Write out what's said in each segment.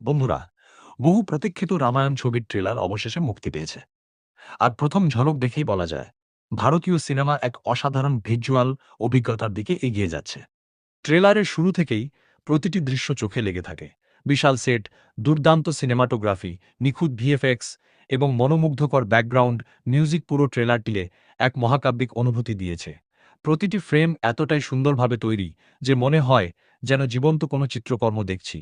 বন্ধুরা, বহু প্রতীক্ষিত রামায়ণ ছবির ট্রেলার অবশেষে মুক্তি পেয়েছে। আর প্রথম ঝলক দেখেই বলা যায়, ভারতীয় সিনেমা এক অসাধারণ ভিজুয়াল অভিজ্ঞতার দিকে এগিয়ে যাচ্ছে। ট্রেলারের শুরু থেকেই প্রতিটি দৃশ্য চোখে লেগে থাকে। বিশাল সেট, দুর্দান্ত সিনেমাটোগ্রাফি, নিখুঁত ভিএফএক্স এবং মনোমুগ্ধকর ব্যাকগ্রাউন্ড মিউজিক পুরো ট্রেলারটিতে এক মহাকাব্যিক অনুভূতি দিয়েছে। প্রতিটি ফ্রেম এতটাই সুন্দরভাবে তৈরি যে মনে হয় যেন জীবন্ত কোনো চিত্রকর্ম দেখছি।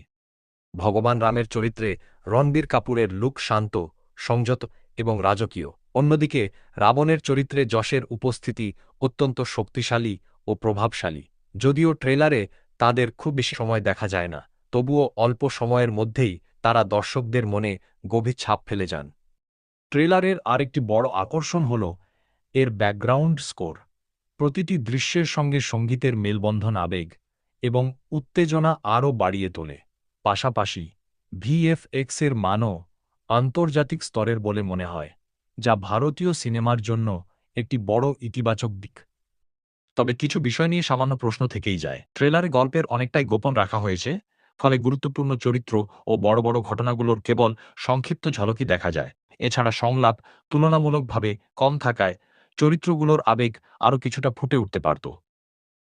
ভগবান রামের চরিত্রে রণবীর কাপুরের লুক শান্ত, সংযত এবং রাজকীয়। অন্যদিকে রাবণের চরিত্রে যশের উপস্থিতি অত্যন্ত শক্তিশালী ও প্রভাবশালী। যদিও ট্রেলারে তাদের খুব বেশি সময় দেখা যায় না, তবুও অল্প সময়ের মধ্যেই তারা দর্শকদের মনে গভীর ছাপ ফেলে যান। ট্রেলারের আরেকটি বড় আকর্ষণ হল এর ব্যাকগ্রাউন্ড স্কোর। প্রতিটি দৃশ্যের সঙ্গে সঙ্গীতের মেলবন্ধন আবেগ এবং উত্তেজনা আরও বাড়িয়ে তোলে। পাশাপাশি ভিএফএক্স এর মানও আন্তর্জাতিক স্তরের বলে মনে হয়, যা ভারতীয় সিনেমার জন্য একটি বড় ইতিবাচক দিক। তবে কিছু বিষয় নিয়ে সামান্য প্রশ্ন থেকেই যায়। ট্রেলারে গল্পের অনেকটাই গোপন রাখা হয়েছে, ফলে গুরুত্বপূর্ণ চরিত্র ও বড় বড় ঘটনাগুলোর কেবল সংক্ষিপ্ত ঝলকই দেখা যায়। এছাড়া সংলাপ তুলনামূলকভাবে কম থাকায় চরিত্রগুলোর আবেগ আরও কিছুটা ফুটে উঠতে পারত।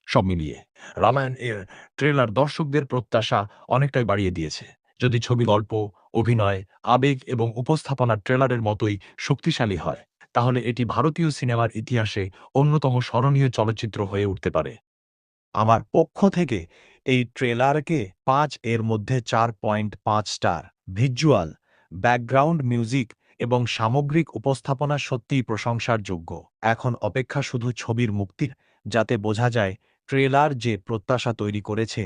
সব মিলিয়ে রামায়ণ এর ট্রেলার দর্শকদের প্রত্যাশা অনেকটাই বাড়িয়ে দিয়েছে। যদি ছবি গল্প, অভিনয়, আবেগ এবং উপস্থাপনা ট্রেলারের মতোই শক্তিশালী হয়, তাহলে এটি ভারতীয় সিনেমার ইতিহাসে অন্যতম স্মরণীয় চলচ্চিত্র হয়ে উঠতে পারে। আমার পক্ষ থেকে এই ট্রেলারকে ৫ এর মধ্যে ৪.৫ স্টার। ভিজুয়াল, ব্যাকগ্রাউন্ড মিউজিক এবং সামগ্রিক উপস্থাপনা সত্যিই প্রশংসার যোগ্য। এখন অপেক্ষা শুধু ছবির মুক্তির, যাতে বোঝা যায় ট্রেলার যে প্রত্যাশা তৈরি করেছে,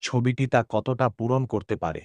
ছবিটি তা কতটা পূরণ করতে পারে।